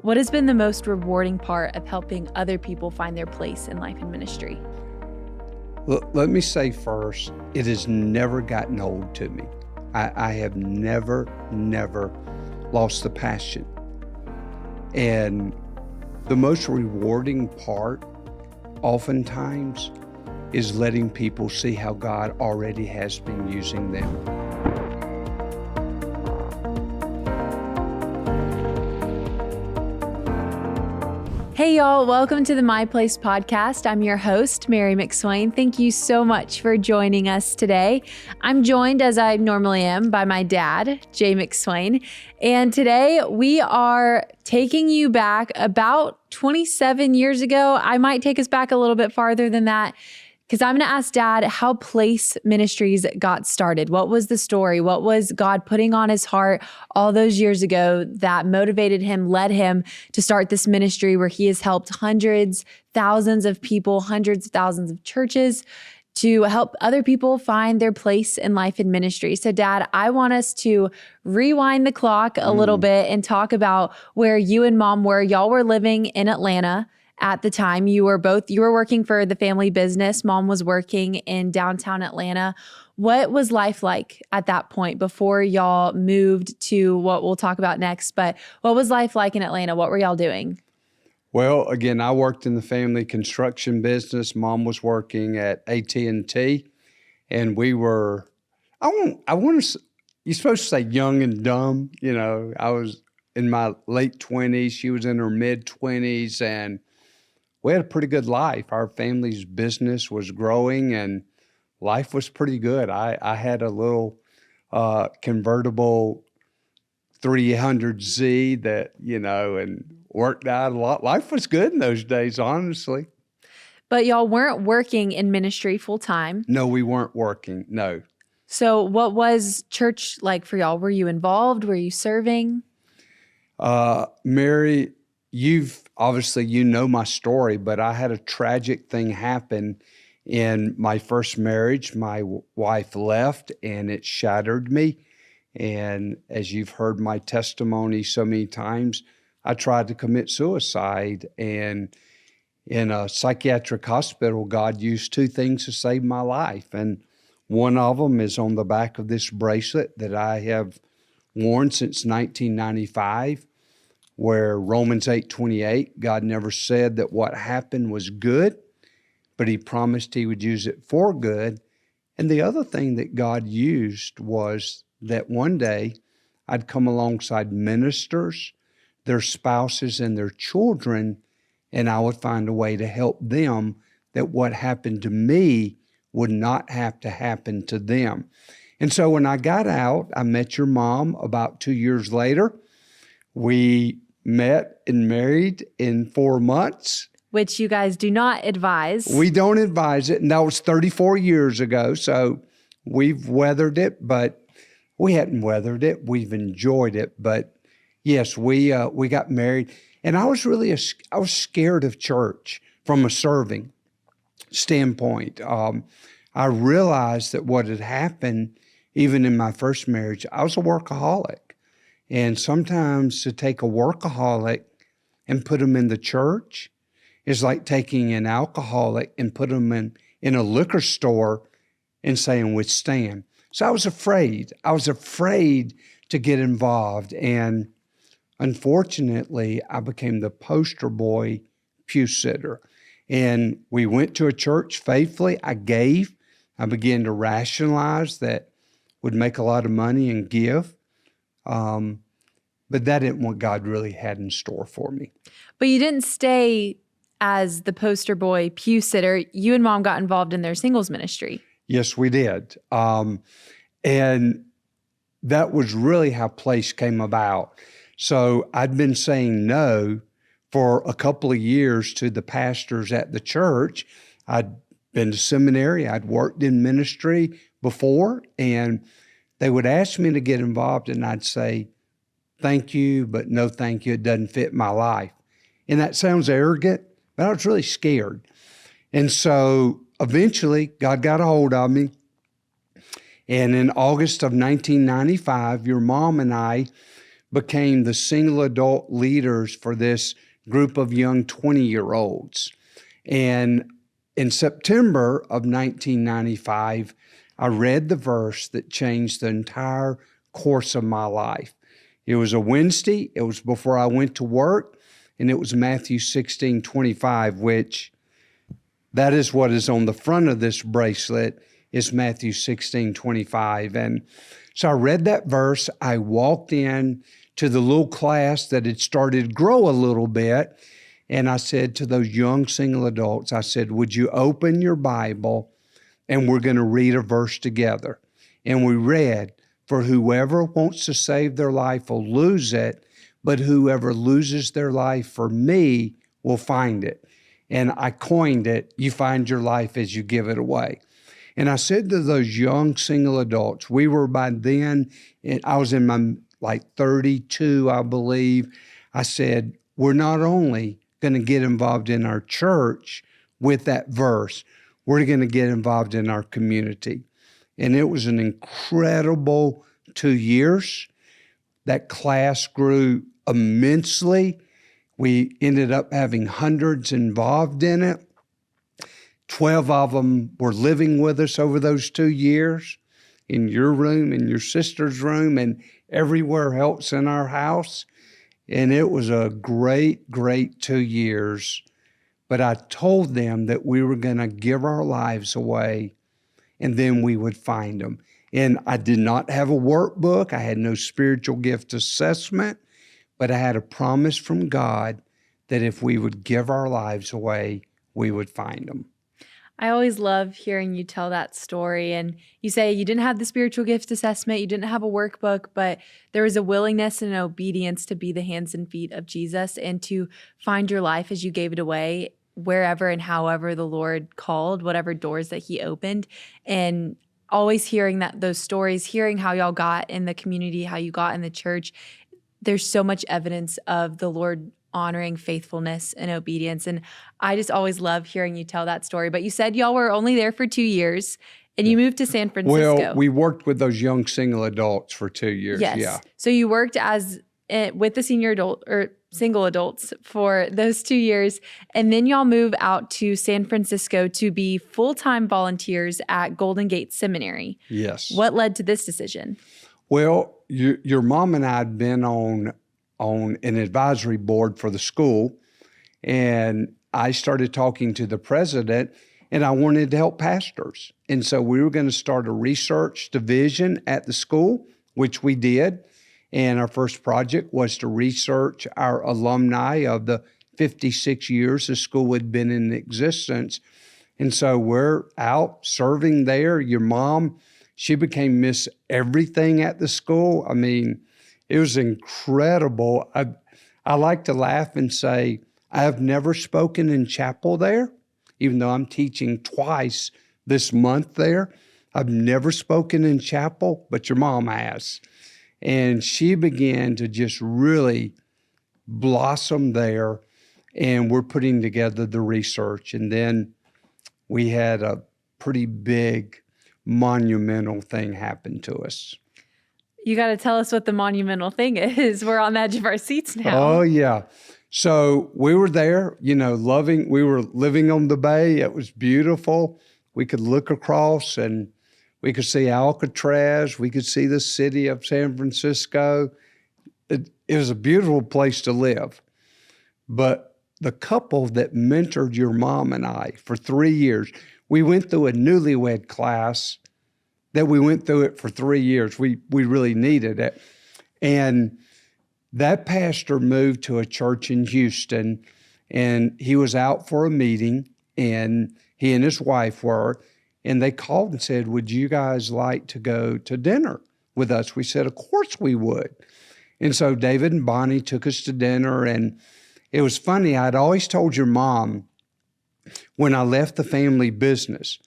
What has been the most rewarding part of helping other people find their place in life and ministry? Let me say first, it has never gotten old to me. I have never lost the passion. And the most rewarding part, oftentimes, is letting people see how God already has been using them. Hey y'all, welcome to the My Place podcast. I'm your host, Mary McSwain. Thank you so much for joining us today. I'm joined, as I normally am, by my dad, Jay McSwain. And today we are taking you back about 27 years ago. I might take us back a little bit farther than that, because I'm going to ask Dad how Place Ministries got started. What was the story? What was God putting on his heart all those years ago that motivated him, led him to start this ministry where he has helped hundreds, thousands of people, hundreds of thousands of churches to help other people find their place in life and ministry. So Dad, I want us to rewind the clock a little bit and talk about where you and Mom were. Y'all were living in Atlanta. At the time, you were working for the family business. Mom was working in downtown Atlanta. What was life like at that point before y'all moved to what we'll talk about next? But what was life like in Atlanta? What were y'all doing? Well, again, I worked in the family construction business. Mom was working at AT&T, and we were, you're supposed to say young and dumb. You know, I was in my late 20s. She was in her mid 20s, and we had a pretty good life. Our family's business was growing and life was pretty good. I had a little convertible 300Z that, and worked out a lot. Life was good in those days, honestly. But y'all weren't working in ministry full time. No, we weren't working. No. So what was church like for y'all? Were you involved? Were you serving? Mary, you know my story, but I had a tragic thing happen in my first marriage. My wife left and it shattered me. And as you've heard my testimony so many times, I tried to commit suicide. And in a psychiatric hospital, God used two things to save my life. And one of them is on the back of this bracelet that I have worn since 1995. Where Romans 8:28, God never said that what happened was good, but he promised he would use it for good. And the other thing that God used was that one day I'd come alongside ministers, their spouses, and their children, and I would find a way to help them that what happened to me would not have to happen to them. And so when I got out, I met your mom about 2 years later. We met and married in 4 months. Which you guys do not advise. We don't advise it. And that was 34 years ago. So we've weathered it, but we hadn't weathered it. We've enjoyed it. But yes, we got married. And I was scared of church from a serving standpoint. I realized that what had happened, even in my first marriage, I was a workaholic. And sometimes to take a workaholic and put them in the church is like taking an alcoholic and put them in a liquor store and saying, withstand. So I was afraid. I was afraid to get involved. And unfortunately, I became the poster boy pew sitter. And we went to a church faithfully. I gave. I began to rationalize that would make a lot of money and give. But that isn't what God really had in store for me. But you didn't stay as the poster boy pew sitter. You and Mom got involved in their singles ministry. Yes, we did. And that was really how Place came about. So I'd been saying no for a couple of years to the pastors at the church. I'd been to seminary. I'd worked in ministry before, and they would ask me to get involved, and I'd say, thank you, but no thank you. It doesn't fit my life. And that sounds arrogant, but I was really scared. And so eventually God got a hold of me. And in August of 1995, your mom and I became the single adult leaders for this group of young 20-year-olds. And in September of 1995, I read the verse that changed the entire course of my life. It was a Wednesday. It was before I went to work, and it was Matthew 16:25, which that is what is on the front of this bracelet, is Matthew 16:25. And so I read that verse. I walked in to the little class that had started to grow a little bit, and I said to those young single adults, I said, would you open your Bible and we're going to read a verse together? And we read, for whoever wants to save their life will lose it, but whoever loses their life for me will find it. And I coined it, you find your life as you give it away. And I said to those young single adults, we were by then, I was in my 32, I believe. I said, we're not only going to get involved in our church with that verse, we're going to get involved in our community. And it was an incredible 2 years. That class grew immensely. We ended up having hundreds involved in it. 12 of them were living with us over those 2 years, in your room, in your sister's room, and everywhere else in our house. And it was a great, great 2 years. But I told them that we were going to give our lives away, and then we would find them. And I did not have a workbook. I had no spiritual gift assessment, but I had a promise from God that if we would give our lives away, we would find them. I always love hearing you tell that story. And you say you didn't have the spiritual gift assessment, you didn't have a workbook, but there was a willingness and an obedience to be the hands and feet of Jesus and to find your life as you gave it away wherever and however the Lord called, whatever doors that he opened. And always hearing those stories, hearing how y'all got in the community, how you got in the church, there's so much evidence of the Lord honoring faithfulness and obedience. And I just always love hearing you tell that story. But you said y'all were only there for 2 years and you moved to San Francisco. Well, we worked with those young single adults for 2 years. Yes. Yeah. So you worked with the senior adult or single adults for those 2 years. And then y'all move out to San Francisco to be full-time volunteers at Golden Gate Seminary. Yes. What led to this decision? Well, your mom and I had been on an advisory board for the school, and I started talking to the president, and I wanted to help pastors. And so we were going to start a research division at the school, which we did. And our first project was to research our alumni of the 56 years the school had been in existence. And so we're out serving there. Your mom, she became Miss Everything at the school. I mean, it was incredible. I like to laugh and say, I have never spoken in chapel there, even though I'm teaching twice this month there. I've never spoken in chapel, but your mom has. And she began to just really blossom there, and we're putting together the research. And then we had a pretty big, monumental thing happen to us. You got to tell us what the monumental thing is. We're on the edge of our seats now. Oh, yeah. So we were there, we were living on the bay. It was beautiful. We could look across and we could see Alcatraz. We could see the city of San Francisco. It was a beautiful place to live. But the couple that mentored your mom and I for 3 years, we went through a newlywed class that we went through it for 3 years. We really needed it. And that pastor moved to a church in Houston, and he was out for a meeting, and he and his wife were, and they called and said, would you guys like to go to dinner with us? We said, of course we would. And so David and Bonnie took us to dinner, and it was funny. I'd always told your mom when I left the family business,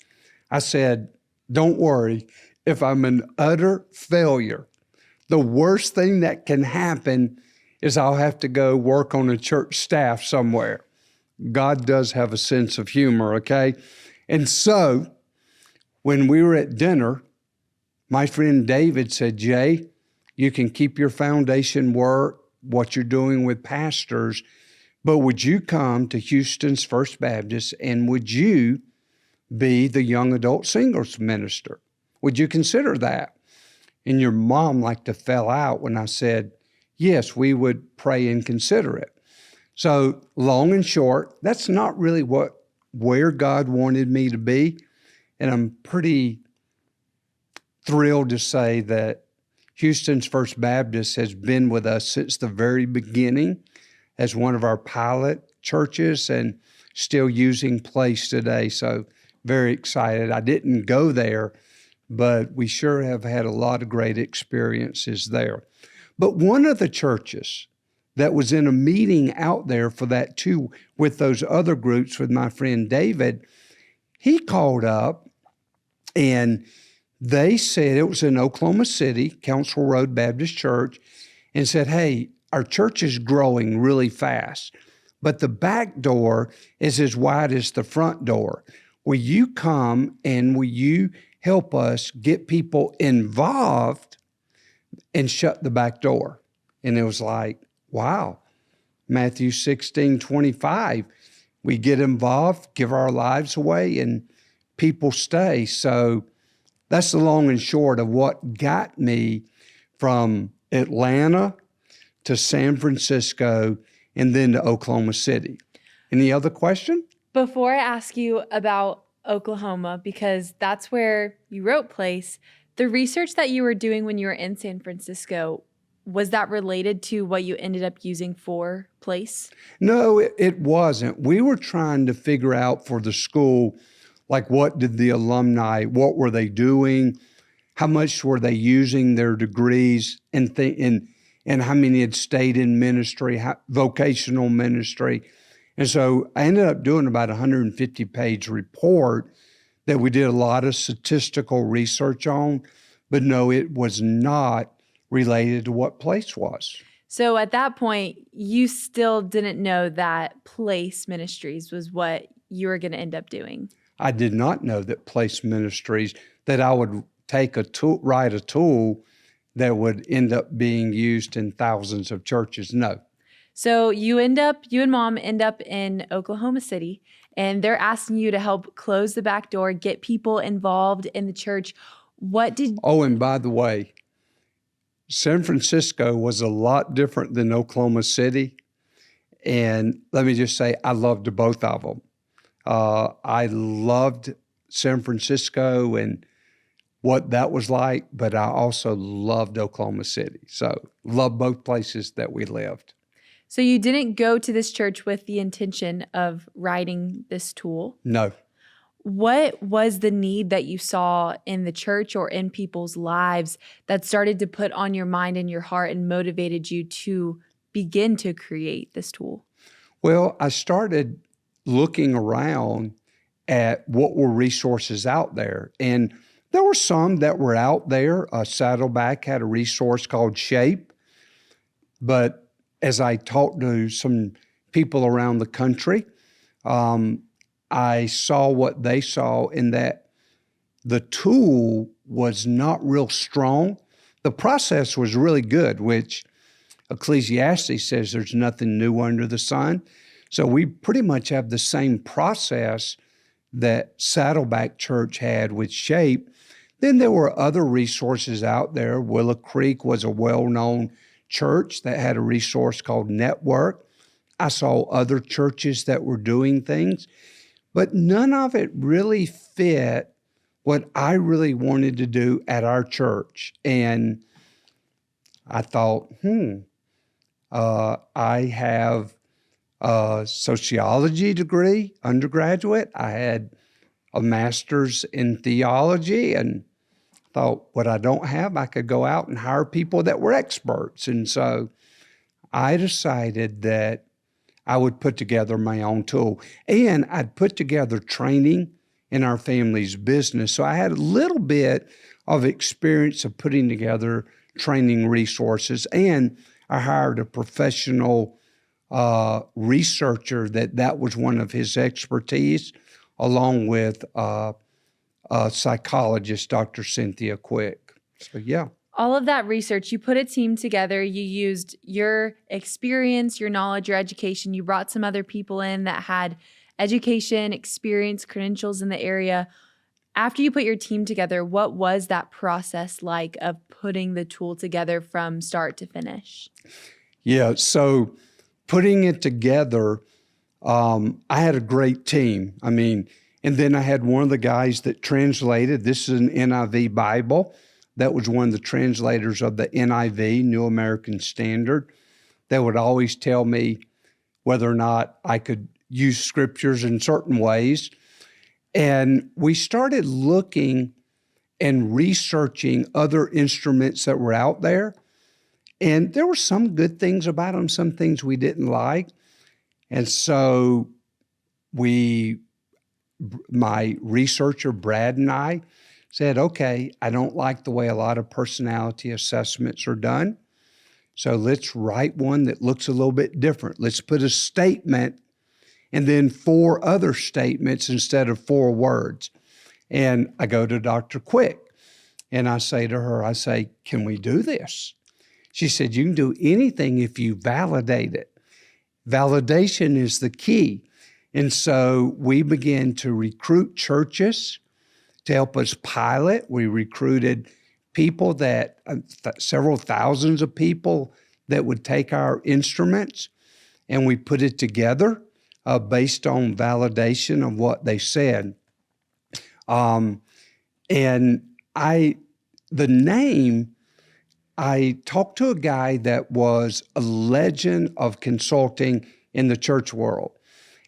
I said, don't worry, if I'm an utter failure, the worst thing that can happen is I'll have to go work on a church staff somewhere. God does have a sense of humor, okay? And so when we were at dinner, my friend David said, Jay, You can keep your foundation work, what you're doing with pastors, but would you come to Houston's First Baptist and would you be the young adult singles minister? Would you consider that? And your mom like to fell out when I said, yes, we would pray and consider it. So long and short, that's not really where God wanted me to be. And I'm pretty thrilled to say that Houston's First Baptist has been with us since the very beginning as one of our pilot churches and still using Place today. So very excited. I didn't go there, but we sure have had a lot of great experiences there. But one of the churches that was in a meeting out there for that too, with those other groups with my friend David, he called up and they said, it was in Oklahoma City, Council Road Baptist Church, and said, hey, our church is growing really fast, but the back door is as wide as the front door. Will you come and will you help us get people involved and shut the back door? And it was like, wow, Matthew 16:25, we get involved, give our lives away, and people stay. So that's the long and short of what got me from Atlanta to San Francisco and then to Oklahoma City. Any other question? Before I ask you about Oklahoma, because that's where you wrote Place, the research that you were doing when you were in San Francisco, was that related to what you ended up using for Place? No, it wasn't. We were trying to figure out for the school, like what did the alumni, what were they doing? How much were they using their degrees and how many had stayed in ministry, vocational ministry. And so I ended up doing about a 150-page report that we did a lot of statistical research on, but no, it was not related to what Place was. So at that point, you still didn't know that Place Ministries was what you were going to end up doing. I did not know that Place Ministries, that I would take write a tool that would end up being used in thousands of churches. No. So you and Mom end up in Oklahoma City, and they're asking you to help close the back door, get people involved in the church. Oh, and by the way, San Francisco was a lot different than Oklahoma City. And let me just say, I loved both of them. I loved San Francisco and what that was like, but I also loved Oklahoma City. So loved both places that we lived. So you didn't go to this church with the intention of writing this tool? No. What was the need that you saw in the church or in people's lives that started to put on your mind and your heart and motivated you to begin to create this tool? Well, I started looking around at what were resources out there. And there were some that were out there. Saddleback had a resource called Shape. But as I talked to some people around the country, I saw what they saw in that the tool was not real strong. The process was really good, which Ecclesiastes says there's nothing new under the sun. So we pretty much have the same process that Saddleback Church had with Shape. Then there were other resources out there. Willow Creek was a well-known church that had a resource called Network. I saw other churches that were doing things, but none of it really fit what I really wanted to do at our church. And I thought, I have a sociology degree, undergraduate. I had a master's in theology, and thought what I don't have, I could go out and hire people that were experts. And so I decided that I would put together my own tool. And I'd put together training in our family's business. So I had a little bit of experience of putting together training resources. And I hired a professional researcher that was one of his expertise, along with psychologist, Dr. Cynthia Quick. So, yeah. all of that research, you put a team together, you used your experience, your knowledge, your education, you brought some other people in that had education, experience, credentials in the area. After you put your team together, what was that process like of putting the tool together from start to finish? Yeah, so putting it together, I had a great team. And then I had one of the guys that translated. This is an NIV Bible. That was one of the translators of the NIV, New American Standard, that would always tell me whether or not I could use scriptures in certain ways. And we started looking and researching other instruments that were out there. And there were some good things about them, some things we didn't like. And so my researcher, Brad, and I said, okay, I don't like the way a lot of personality assessments are done. So let's write one that looks a little bit different. Let's put a statement and then 4 other statements instead of 4 words. And I go to Dr. Quick and I say to her, can we do this? She said, you can do anything if you validate it. Validation is the key. And so we began to recruit churches to help us pilot. We recruited people several thousands of people that would take our instruments, and we put it together based on validation of what they said. The name, I talked to a guy that was a legend of consulting in the church world.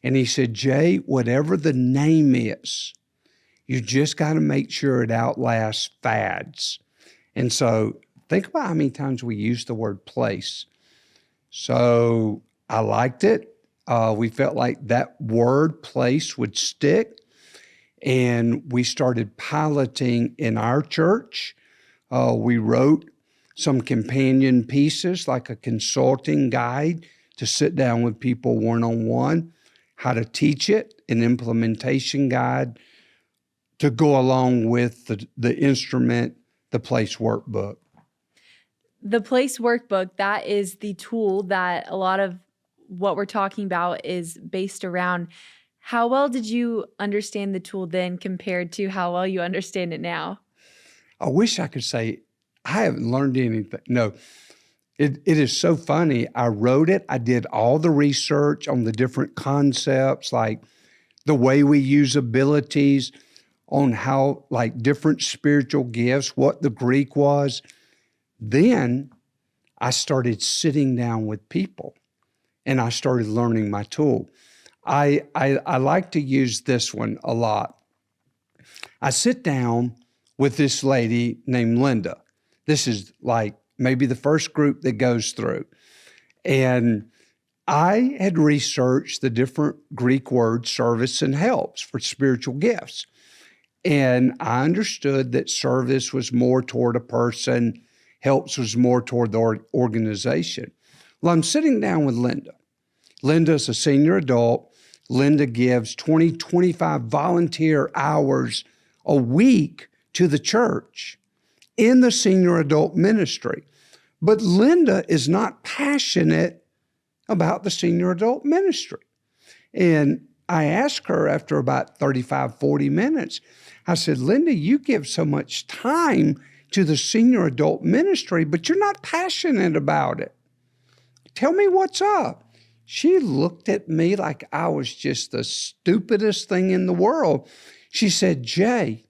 And he said, Jay, whatever the name is, you just got to make sure it outlasts fads. And so think about how many times we use the word place. So I liked it. We felt like that word place would stick. And we started piloting in our church. We wrote some companion pieces, like a consulting guide to sit down with people one-on-one, how to teach it, an implementation guide to go along with the instrument, the Place Workbook. The Place Workbook, that is the tool that a lot of what we're talking about is based around. How well did you understand the tool then compared to how well you understand it now? I wish I could say I haven't learned anything. No, it is so funny. I wrote it. I did all the research on the different concepts, like the way we use abilities, on how, like, different spiritual gifts, what the Greek was. Then I started sitting down with people and I started learning my tool. I like to use this one a lot. I sit down with this lady named Linda. This is like maybe the first group that goes through. And I had researched the different Greek words, service and helps, for spiritual gifts. And I understood that service was more toward a person, helps was more toward the organization. Well, I'm sitting down with Linda. Linda's a senior adult. Linda gives 25 volunteer hours a week to the church in the senior adult ministry. But Linda is not passionate about the senior adult ministry. And I asked her after about 35, 40 minutes, I said, Linda, you give so much time to the senior adult ministry, but you're not passionate about it. Tell me what's up. She looked at me like I was just the stupidest thing in the world. She said, Jay,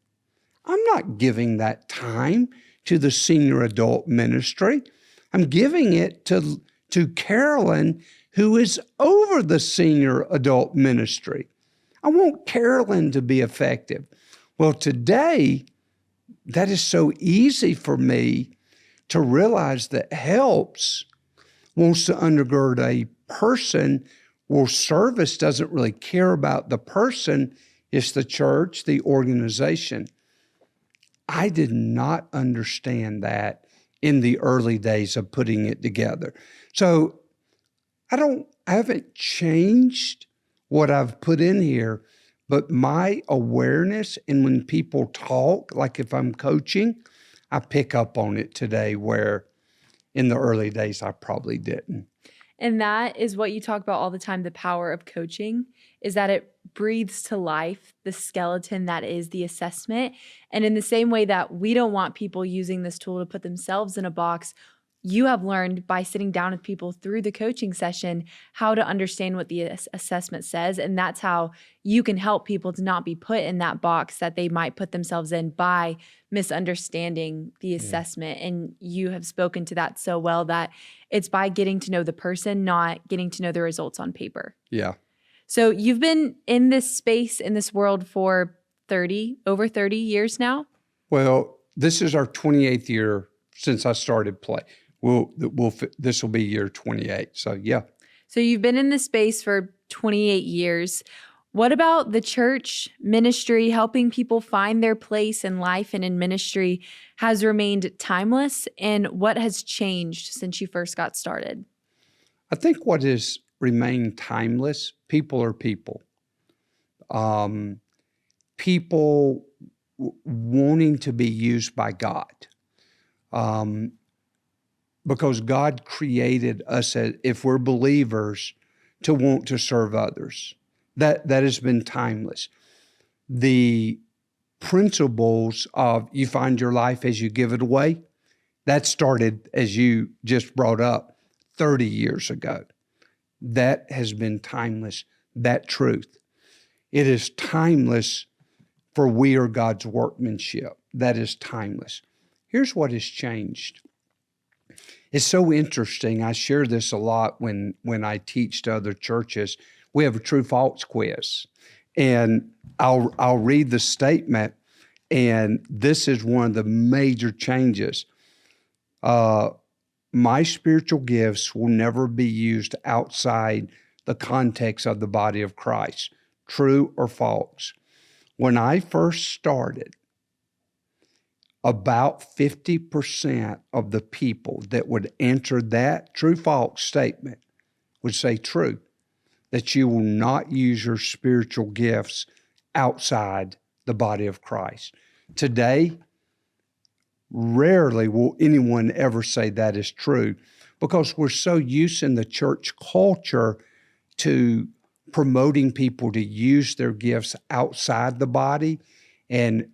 I'm not giving that time to the senior adult ministry. I'm giving it to Carolyn, who is over the senior adult ministry. I want Carolyn to be effective. Well, today, that is so easy for me to realize that helps wants to undergird a person. Well, service doesn't really care about the person. It's the church, the organization. I did not understand that in the early days of putting it together. So I haven't changed what I've put in here, but my awareness, and when people talk, like if I'm coaching, I pick up on it today where in the early days I probably didn't. And that is what you talk about all the time, the power of coaching, is that it breathes to life the skeleton that is the assessment. And in the same way that we don't want people using this tool to put themselves in a box, you have learned by sitting down with people through the coaching session how to understand what the assessment says. And that's how you can help people to not be put in that box that they might put themselves in by misunderstanding the assessment. And you have spoken to that so well that it's by getting to know the person, not getting to know the results on paper. Yeah. So you've been in this space, in this world for over 30 years now? Well, this is our 28th year since I started play. This will be year 28. So yeah. So you've been in this space for 28 years. What about the church ministry, helping people find their place in life and in ministry, has remained timeless? And what has changed since you first got started? I think what has remained timeless, people are people. People wanting to be used by God. Because God created us, if we're believers, to want to serve others. That has been timeless. The principles of you find your life as you give it away, that started, as you just brought up, 30 years ago. That has been timeless, that truth. It is timeless for we are God's workmanship. That is timeless. Here's what has changed. It's so interesting. I share this a lot when I teach to other churches. We have a true-false quiz, and I'll read the statement, and this is one of the major changes. My spiritual gifts will never be used outside the context of the body of Christ. True or false? When I first started, about 50% of the people that would answer that true-false statement would say true, that you will not use your spiritual gifts outside the body of Christ. Today, rarely will anyone ever say that is true because we're so used in the church culture to promoting people to use their gifts outside the body and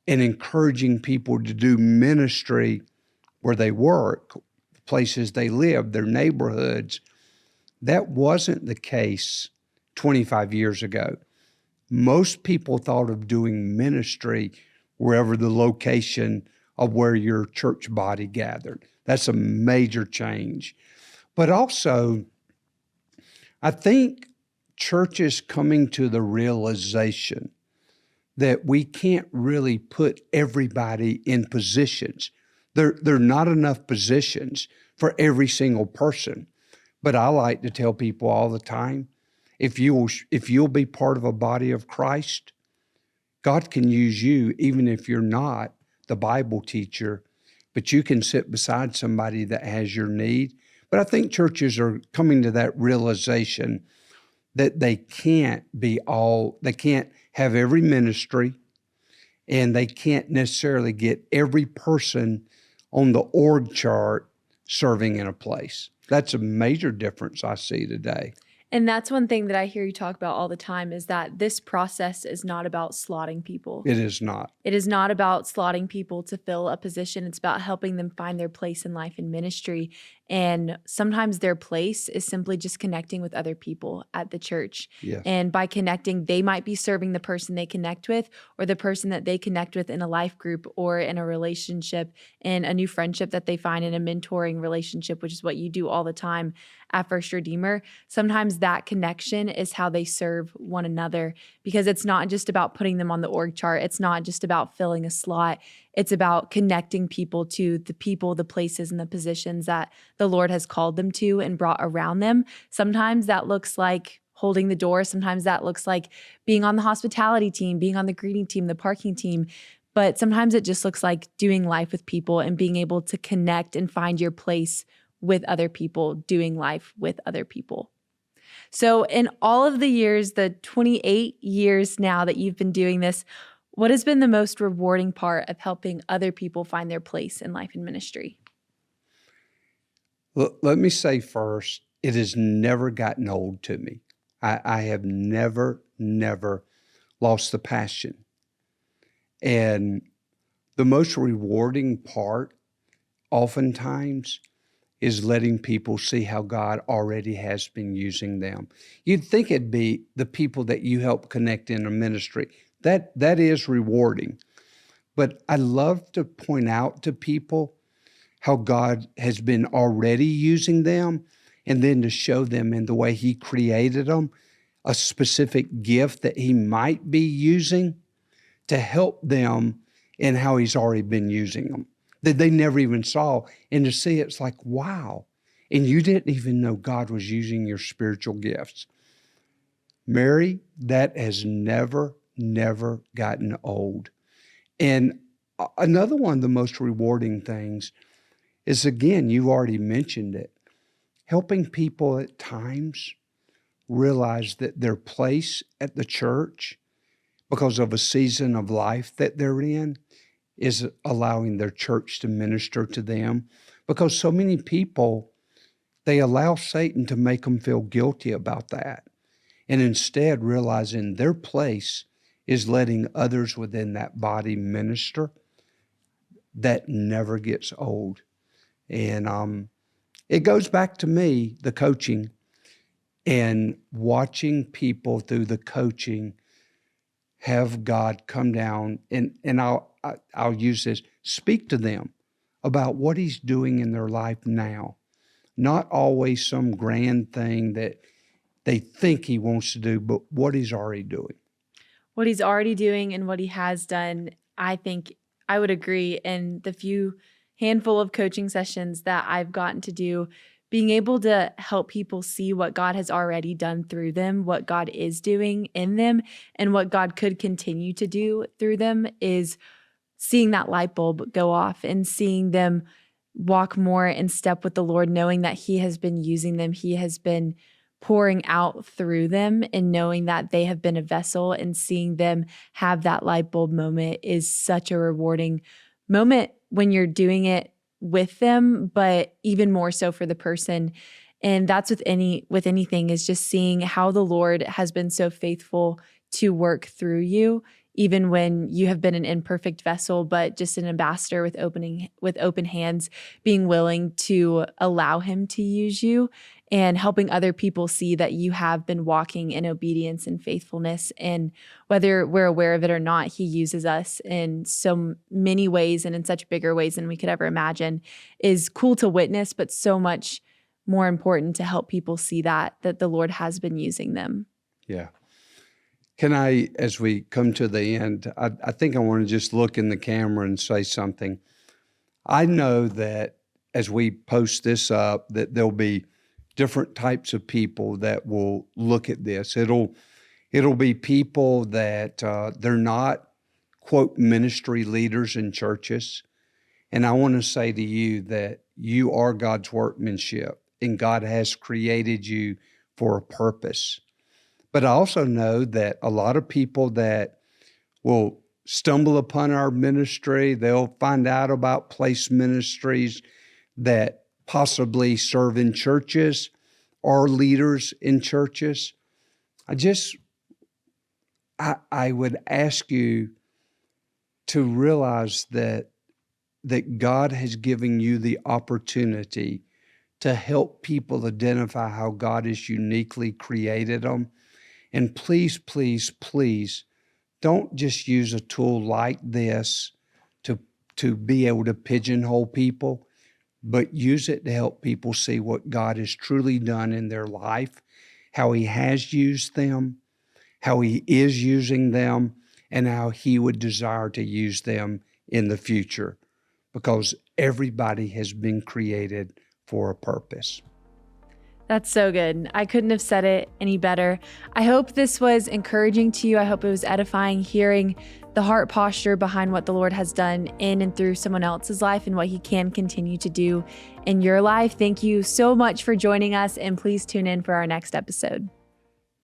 encouraging people to do ministry where they work, places they live, their neighborhoods. That wasn't the case 25 years ago. Most people thought of doing ministry wherever the location of where your church body gathered. That's a major change. But also, I think churches coming to the realization that we can't really put everybody in positions. There are not enough positions for every single person. But I like to tell people all the time, if you'll be part of a body of Christ, God can use you even if you're not the Bible teacher, but you can sit beside somebody that has your need. But I think churches are coming to that realization that they can't have every ministry, and they can't necessarily get every person on the org chart serving in a place. That's a major difference I see today. And that's one thing that I hear you talk about all the time is that this process is not about slotting people. It is not. It is not about slotting people to fill a position. It's about helping them find their place in life and ministry. And sometimes their place is simply just connecting with other people at the church. Yes. And by connecting, they might be serving the person they connect with or the person that they connect with in a life group or in a relationship, in a new friendship that they find in a mentoring relationship, which is what you do all the time at First Redeemer. Sometimes that connection is how they serve one another, because it's not just about putting them on the org chart. It's not just about filling a slot. It's about connecting people to the people, the places, and the positions that the Lord has called them to and brought around them. Sometimes that looks like holding the door. Sometimes that looks like being on the hospitality team, being on the greeting team, the parking team. But sometimes it just looks like doing life with people and being able to connect and find your place with other people, doing life with other people. So in all of the years, the 28 years now that you've been doing this, What has been the most rewarding part of helping other people find their place in life and ministry? Let me say first, it has never gotten old to me. I have never lost the passion. And the most rewarding part oftentimes is letting people see how God already has been using them. You'd think it'd be the people that you help connect in a ministry. That is rewarding. But I love to point out to people how God has been already using them, and then to show them in the way He created them, a specific gift that He might be using to help them in how He's already been using them, that they never even saw. And to see it's like, wow, and you didn't even know God was using your spiritual gifts. Mary, that has never gotten old. And another one of the most rewarding things is, again, you already mentioned it, helping people at times realize that their place at the church, because of a season of life that they're in, is allowing their church to minister to them. Because so many people, they allow Satan to make them feel guilty about that. And instead realizing their place is letting others within that body minister. That never gets old. And it goes back to me, the coaching, and watching people through the coaching have God come down, and I'll use this, speak to them about what He's doing in their life now. Not always some grand thing that they think He wants to do, but what He's already doing. What He's already doing and what He has done, I think I would agree. In the few handful of coaching sessions that I've gotten to do, being able to help people see what God has already done through them, what God is doing in them, and what God could continue to do through them, is seeing that light bulb go off and seeing them walk more in step with the Lord, knowing that He has been using them. He has been pouring out through them, and knowing that they have been a vessel, and seeing them have that light bulb moment is such a rewarding moment when you're doing it with them, but even more so for the person. And that's with anything, is just seeing how the Lord has been so faithful to work through you, even when you have been an imperfect vessel, but just an ambassador with open hands, being willing to allow Him to use you, and helping other people see that you have been walking in obedience and faithfulness. And whether we're aware of it or not, He uses us in so many ways, and in such bigger ways than we could ever imagine. Is cool to witness, but so much more important to help people see that the Lord has been using them. Yeah. Can I, as we come to the end, I think I want to just look in the camera and say something. I know that as we post this up, that there'll be different types of people that will look at this. It'll be people that they're not, quote, ministry leaders in churches. And I want to say to you that you are God's workmanship, and God has created you for a purpose. But I also know that a lot of people that will stumble upon our ministry, they'll find out about place ministries that possibly serve in churches or leaders in churches. I would ask you to realize that God has given you the opportunity to help people identify how God has uniquely created them. And please, please, please, don't just use a tool like this to be able to pigeonhole people, but use it to help people see what God has truly done in their life, how He has used them, how He is using them, and how He would desire to use them in the future, because everybody has been created for a purpose. That's so good. I couldn't have said it any better. I hope this was encouraging to you. I hope it was edifying, hearing the heart posture behind what the Lord has done in and through someone else's life, and what He can continue to do in your life. Thank you so much for joining us, and please tune in for our next episode.